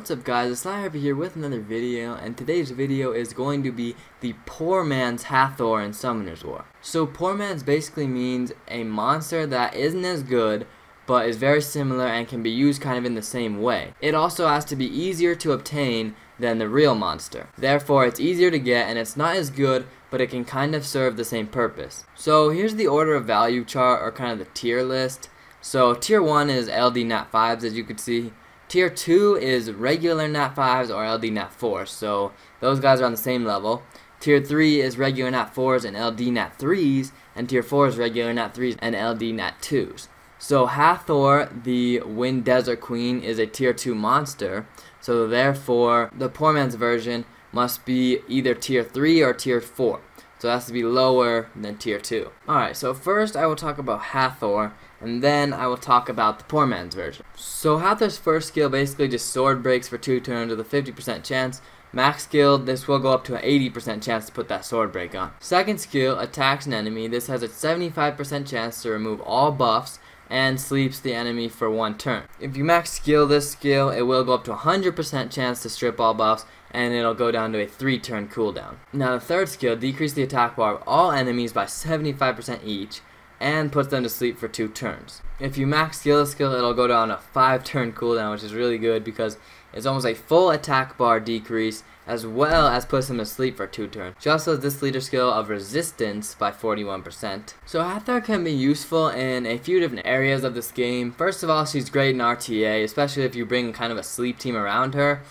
What's up guys, it's Hathor here with another video, and today's video is going to be the poor man's Hathor in Summoner's War. So poor man's basically means a monster that isn't as good but is very similar and can be used kind of in the same way. It also has to be easier to obtain than the real monster. Therefore it's easier to get and it's not as good, but it can kind of serve the same purpose. So here's the order of value chart, or kind of the tier list. So tier 1 is LD Nat 5s, as you can see. Tier 2 is regular Nat 5s or LD Nat 4s, so those guys are on the same level. Tier 3 is regular Nat 4s and LD Nat 3s, and Tier 4 is regular Nat 3s and LD Nat 2s. So Hathor, the Wind Desert Queen, is a Tier 2 monster, so therefore the poor man's version must be either Tier 3 or Tier 4. So it has to be lower than Tier 2. Alright, so first I will talk about Hathor, and then I will talk about the poor man's version. So Hathor's first skill basically just sword breaks for 2 turns with a 50% chance. Max skill, this will go up to an 80% chance to put that sword break on. Second skill, attacks an enemy. This has a 75% chance to remove all buffs and sleeps the enemy for 1 turn. If you max skill this skill, it will go up to a 100% chance to strip all buffs, and it'll go down to a 3-turn cooldown. Now the third skill, decrease the attack bar of all enemies by 75% each, and puts them to sleep for 2 turns. If you max skill this skill, it'll go down a 5-turn cooldown, which is really good because it's almost a full attack bar decrease, as well as puts them to sleep for 2 turns. She also has this leader skill of resistance by 41%. So Hathor can be useful in a few different areas of this game. First of all, she's great in RTA, especially if you bring kind of a sleep team around her.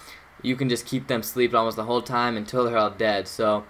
You can just keep them sleeping almost the whole time until they're all dead. So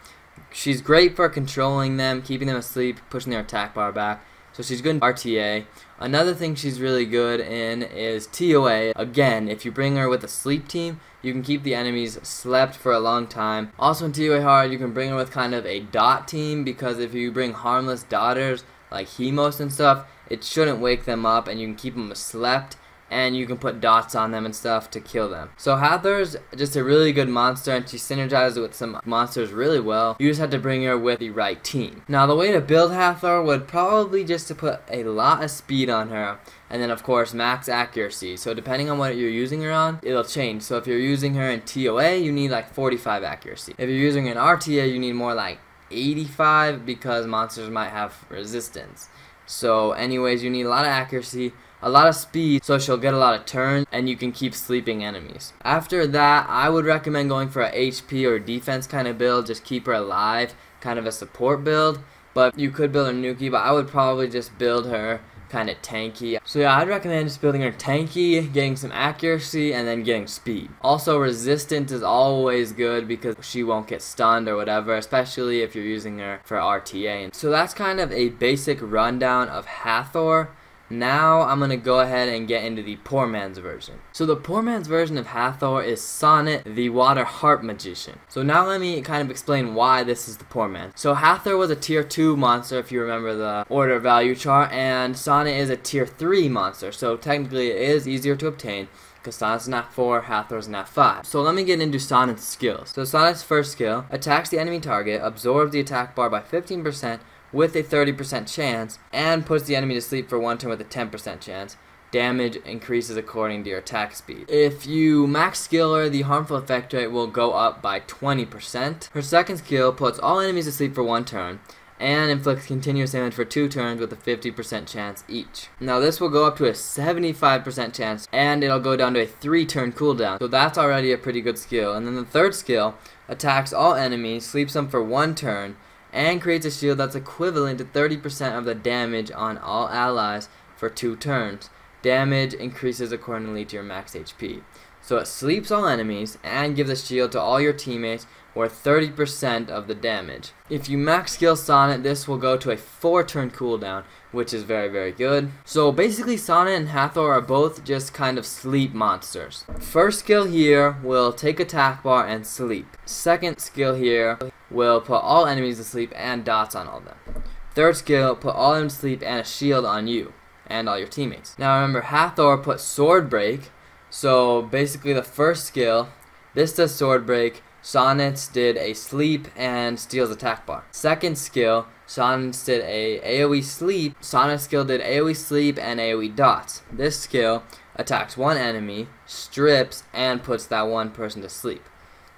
she's great for controlling them, keeping them asleep, pushing their attack bar back. So she's good in RTA. Another thing she's really good in is TOA. Again, if you bring her with a sleep team, you can keep the enemies slept for a long time. Also in TOA hard, you can bring her with kind of a dot team, because if you bring harmless daughters like Hemos and stuff, it shouldn't wake them up and you can keep them slept. And you can put dots on them and stuff to kill them. So Hathor's just a really good monster, and she synergizes with some monsters really well. You just have to bring her with the right team. Now the way to build Hathor would probably just to put a lot of speed on her, and then of course max accuracy. So depending on what you're using her on, it'll change. So if you're using her in TOA, you need like 45 accuracy. If you're using her in RTA, you need more like 85, because monsters might have resistance. So anyways, you need a lot of accuracy, a lot of speed, so she'll get a lot of turns, and you can keep sleeping enemies. After that, I would recommend going for a HP or defense kind of build. Just keep her alive, kind of a support build. But you could build her Nuki, but I would probably just build her kind of tanky. So yeah, I'd recommend just building her tanky, getting some accuracy, and then getting speed. Also, resistance is always good because she won't get stunned or whatever, especially if you're using her for RTA. So that's kind of a basic rundown of Hathor. Now I'm going to go ahead and get into the poor man's version. So the poor man's version of Hathor is Sonnet, the Water Harp Magician. So now let me kind of explain why this is the poor man. So Hathor was a tier 2 monster, if you remember the order of value chart, and Sonnet is a tier 3 monster, so technically it is easier to obtain, because Sonnet's Nat 4, Hathor's Nat 5. So let me get into Sonnet's skills. So Sonnet's first skill, attacks the enemy target, absorbs the attack bar by 15%, with a 30% chance, and puts the enemy to sleep for 1 turn with a 10% chance. Damage increases according to your attack speed. If you max skill her, the harmful effect rate will go up by 20%. Her second skill puts all enemies to sleep for 1 turn, and inflicts continuous damage for 2 turns with a 50% chance each. Now this will go up to a 75% chance, and it'll go down to a 3-turn cooldown. So that's already a pretty good skill. And then the third skill, attacks all enemies, sleeps them for 1 turn, and creates a shield that's equivalent to 30% of the damage on all allies for 2 turns. Damage increases accordingly to your max HP. So it sleeps all enemies and gives a shield to all your teammates worth 30% of the damage. If you max skill Sonnet, this will go to a 4-turn cooldown, which is very, very good. So basically Sonnet and Hathor are both just kind of sleep monsters. First skill here will take attack bar and sleep. Second skill here will put all enemies to sleep and dots on all of them. Third skill, put all of them to sleep and a shield on you and all your teammates. Now remember, Hathor put sword break. So basically the first skill, this does sword break. Sonnet's did a sleep and steals attack bar. Second skill, Sonnet's did a AoE sleep. Sonnet's skill did AoE sleep and AoE dots. This skill, attacks one enemy, strips, and puts that one person to sleep.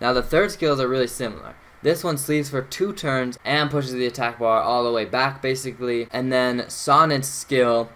Now the third skills are really similar. This one sleeps for 2 turns and pushes the attack bar all the way back basically. And then Sonnet's skill,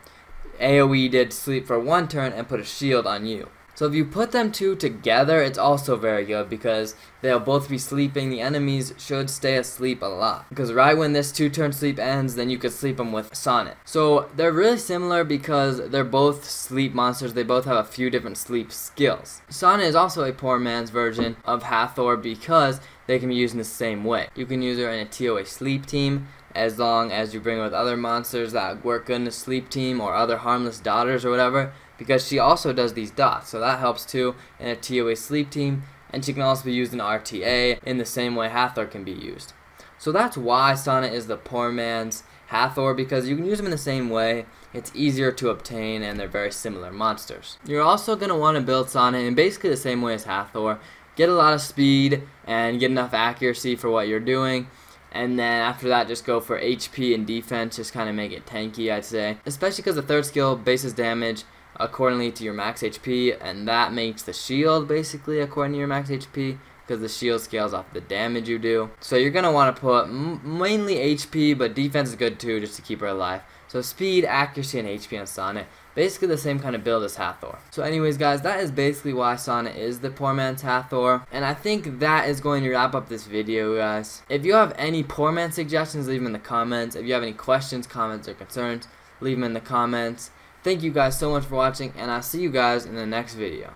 AoE did sleep for 1 turn and put a shield on you. So if you put them two together, it's also very good because they'll both be sleeping. The enemies should stay asleep a lot. Because right when this 2-turn sleep ends, then you could sleep them with Sonnet. So they're really similar because they're both sleep monsters. They both have a few different sleep skills. Sonnet is also a poor man's version of Hathor because they can be used in the same way. You can use her in a TOA sleep team, as long as you bring her with other monsters that work good in the sleep team or other harmless daughters or whatever, because she also does these dots, so that helps too in a TOA sleep team, and she can also be used in RTA in the same way Hathor can be used. So that's why Sonnet is the poor man's Hathor, because you can use them in the same way, it's easier to obtain, and they're very similar monsters. You're also going to want to build Sonnet in basically the same way as Hathor. Get a lot of speed and get enough accuracy for what you're doing. And then after that, just go for HP and defense, just kind of make it tanky, I'd say. Especially because the third skill bases damage accordingly to your max HP, and that makes the shield basically according to your max HP, because the shield scales off the damage you do. So you're going to want to put mainly HP, but defense is good too, just to keep her alive. So speed, accuracy, and HP on Sonnet. Basically the same kind of build as Hathor. So anyways guys, that is basically why Sonnet is the poor man's Hathor. And I think that is going to wrap up this video, guys. If you have any poor man suggestions, leave them in the comments. If you have any questions, comments, or concerns, leave them in the comments. Thank you guys so much for watching, and I'll see you guys in the next video.